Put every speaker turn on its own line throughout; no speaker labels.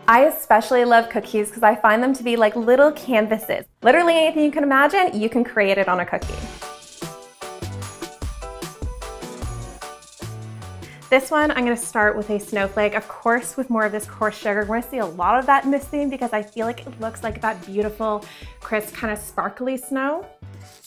I especially love cookies because I find them to be like little canvases. Literally anything you can imagine, you can create it on a cookie. This one, I'm gonna start with a snowflake, of course, with more of this coarse sugar. We're gonna see a lot of that in this theme because I feel like it looks like that beautiful, crisp, kind of sparkly snow.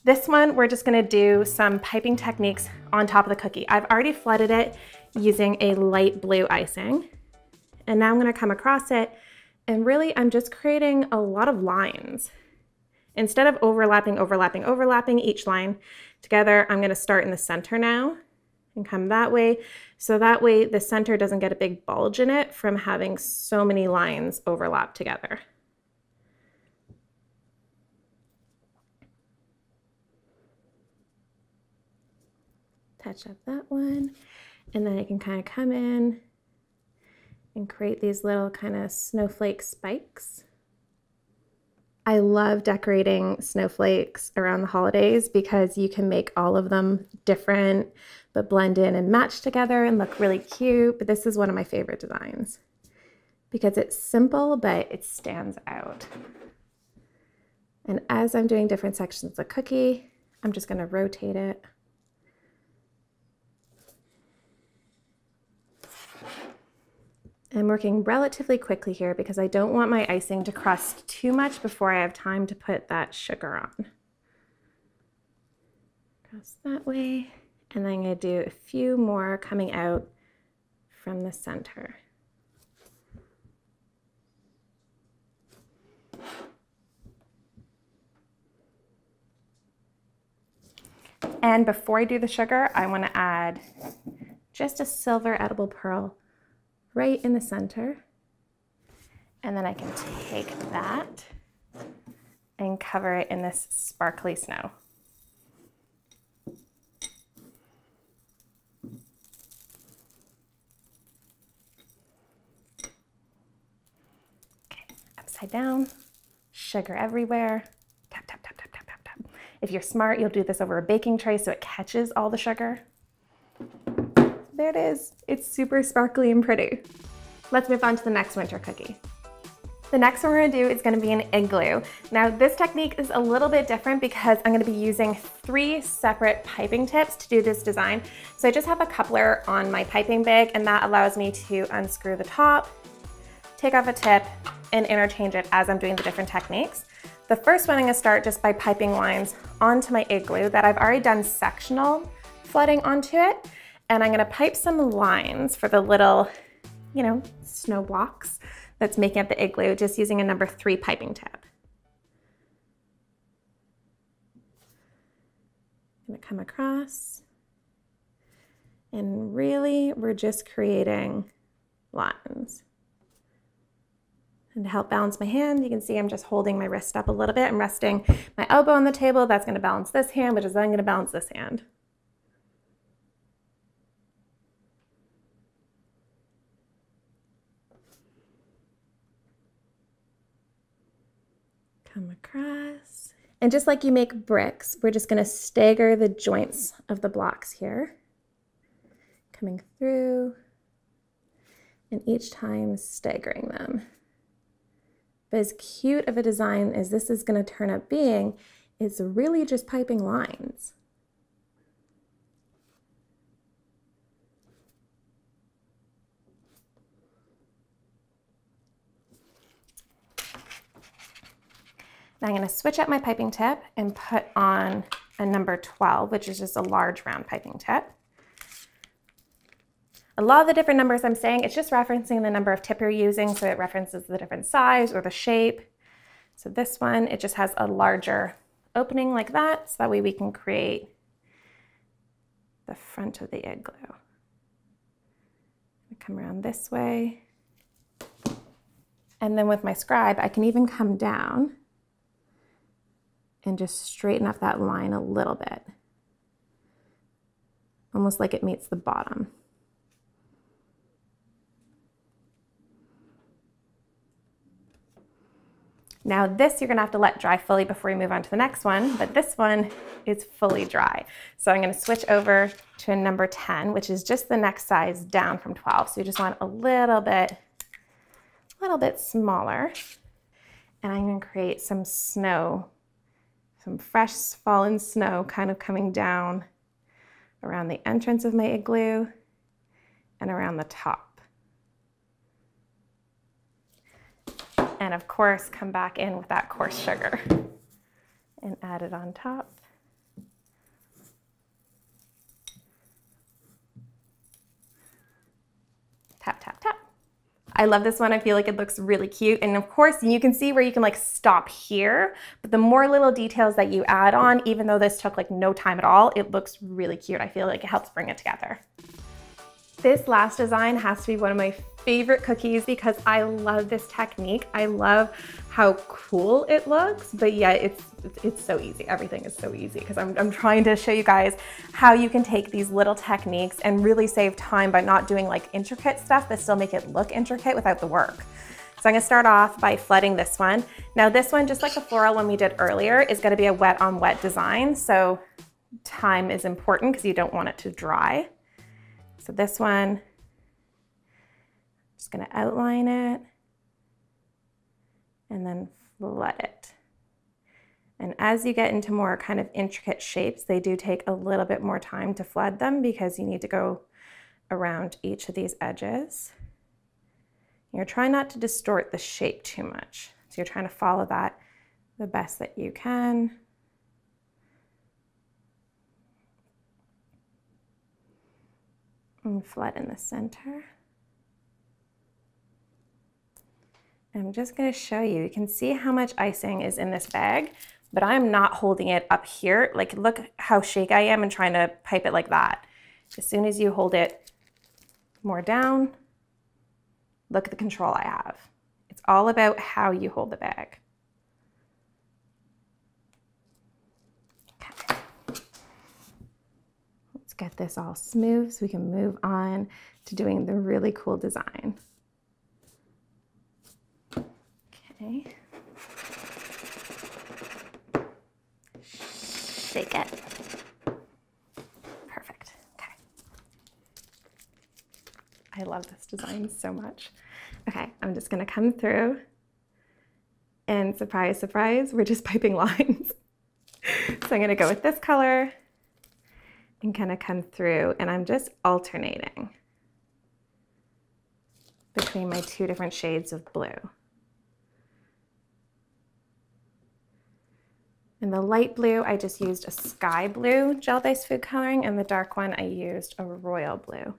This one, we're just gonna do some piping techniques on top of the cookie. I've already flooded it using a light blue icing. And now I'm gonna come across it, and really I'm just creating a lot of lines. Instead of overlapping each line together, I'm gonna start in the center now and come that way. So that way the center doesn't get a big bulge in it from having so many lines overlap together. Touch up that one, and then I can kind of come in and create these little kind of snowflake spikes. I love decorating snowflakes around the holidays because you can make all of them different, but blend in and match together and look really cute. But this is one of my favorite designs because it's simple, but it stands out. And as I'm doing different sections of the cookie, I'm just gonna rotate it. I'm working relatively quickly here because I don't want my icing to crust too much before I have time to put that sugar on. Cross that way, and then I'm going to do a few more coming out from the center. And before I do the sugar, I want to add just a silver edible pearl right in the center, and then I can take that and cover it in this sparkly snow. Okay, upside down, sugar everywhere, tap, tap, tap, tap, tap, tap, tap. If you're smart, you'll do this over a baking tray so it catches all the sugar. There it is. It's super sparkly and pretty. Let's move on to the next winter cookie. The next one we're gonna do is gonna be an igloo. Now this technique is a little bit different because I'm gonna be using 3 separate piping tips to do this design. So I just have a coupler on my piping bag, and that allows me to unscrew the top, take off a tip, and interchange it as I'm doing the different techniques. The first one I'm gonna start just by piping lines onto my igloo that I've already done sectional flooding onto it. And I'm gonna pipe some lines for the little, snow blocks that's making up the igloo, just using a number 3 piping tip. I'm gonna come across, and really we're just creating lines. And to help balance my hand, you can see I'm just holding my wrist up a little bit. I'm resting my elbow on the table. That's gonna balance this hand, which is then gonna balance this hand. Come across, and just like you make bricks, we're just going to stagger the joints of the blocks here, coming through, and each time staggering them. But as cute of a design as this is going to turn out being, it's really just piping lines. Now I'm going to switch up my piping tip and put on a number 12, which is just a large round piping tip. A lot of the different numbers I'm saying, it's just referencing the number of tip you're using, so it references the different size or the shape. So this one, it just has a larger opening like that, so that way we can create the front of the igloo. Come around this way. And then with my scribe, I can even come down and just straighten up that line a little bit, almost like it meets the bottom. Now this you're gonna have to let dry fully before you move on to the next one, but this one is fully dry. So I'm gonna switch over to a number 10, which is just the next size down from 12. So you just want a little bit a little bit smaller. And I'm going to create some snow, some fresh fallen snow kind of coming down around the entrance of my igloo and around the top. And of course, come back in with that coarse sugar and add it on top. Tap, tap, tap. I love this one. I feel like it looks really cute. And of course, you can see where you can like stop here, but the more little details that you add on, even though this took like no time at all, it looks really cute. I feel like it helps bring it together. This last design has to be one of my favorite cookies because I love this technique. I love how cool it looks, but yeah, it's so easy. Everything is so easy because I'm trying to show you guys how you can take these little techniques and really save time by not doing like intricate stuff, but still make it look intricate without the work. So I'm gonna start off by flooding this one. Now this one, just like the floral one we did earlier, is gonna be a wet on wet design. So time is important because you don't want it to dry. So this one, just gonna outline it and then flood it. And as you get into more kind of intricate shapes, they do take a little bit more time to flood them because you need to go around each of these edges. You're trying not to distort the shape too much. So you're trying to follow that the best that you can. And flood in the center. I'm just going to show you. You can see how much icing is in this bag, but I'm not holding it up here. Like, look how shaky I am and trying to pipe it like that. As soon as you hold it more down, look at the control I have. It's all about how you hold the bag. Okay. Let's get this all smooth so we can move on to doing the really cool design. Okay. Shake it. Perfect. Okay. I love this design so much. Okay, I'm just gonna come through and surprise, surprise, we're just piping lines. So I'm gonna go with this color and kind of come through, and I'm just alternating between my two different shades of blue. In the light blue, I just used a sky blue gel-based food coloring, and the dark one, I used a royal blue.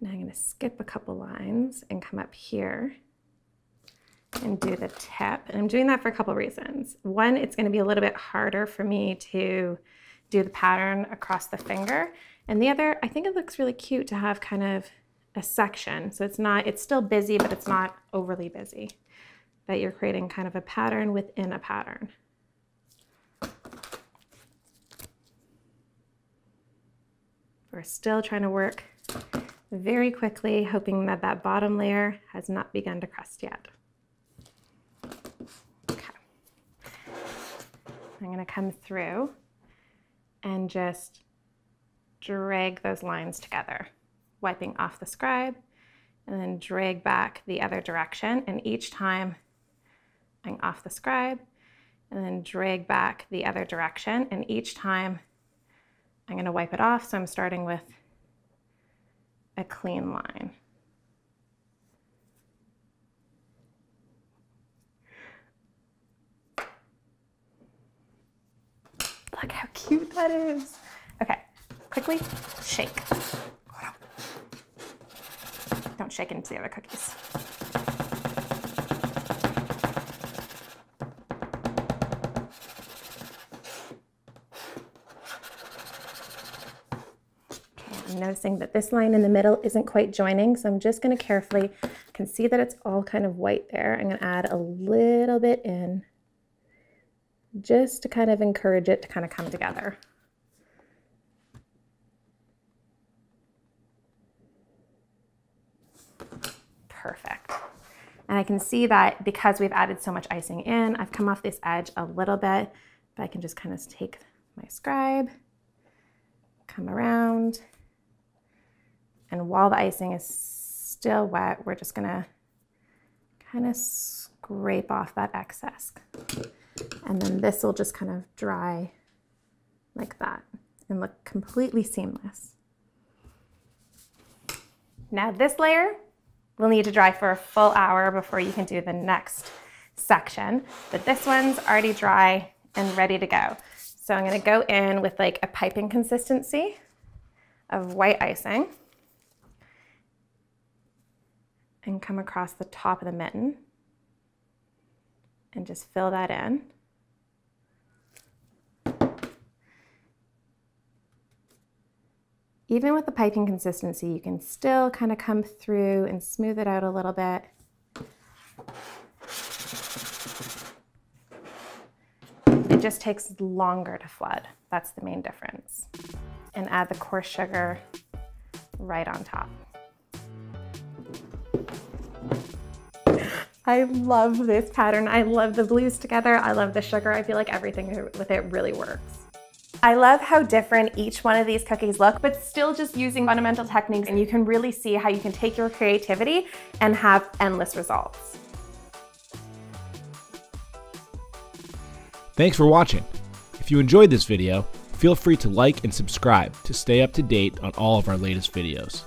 Now I'm going to skip a couple lines and come up here and do the tip. And I'm doing that for a couple reasons. One, it's going to be a little bit harder for me to do the pattern across the finger. And the other, I think it looks really cute to have kind of a section. So it's still busy, but it's not overly busy. That you're creating kind of a pattern within a pattern. We're still trying to work very quickly, hoping that that bottom layer has not begun to crust yet. Okay. I'm going to come through and just drag those lines together, wiping off the scribe, and then drag back the other direction. And each time I'm off the scribe, and then drag back the other direction. And each time I'm going to wipe it off. So I'm starting with a clean line. Look how cute that is. Okay, quickly shake. Don't shake into the other cookies. I'm noticing that this line in the middle isn't quite joining, so I'm just going to carefully, can see that it's all kind of white there. I'm going to add a little bit in just to kind of encourage it to kind of come together. Perfect. And I can see that because we've added so much icing in, I've come off this edge a little bit, but I can just kind of take my scribe, come around, and while the icing is still wet, we're just gonna kind of scrape off that excess. And then this will just kind of dry like that and look completely seamless. Now this layer will need to dry for a full hour before you can do the next section, but this one's already dry and ready to go. So I'm gonna go in with like a piping consistency of white icing and come across the top of the mitten and just fill that in. Even with the piping consistency, you can still kind of come through and smooth it out a little bit. It just takes longer to flood. That's the main difference. And add the coarse sugar right on top. I love this pattern. I love the blues together. I love the sugar. I feel like everything with it really works. I love how different each one of these cookies look, but still just using fundamental techniques, and you can really see how you can take your creativity and have endless results.
Thanks for watching. If you enjoyed this video, feel free to like and subscribe to stay up to date on all of our latest videos.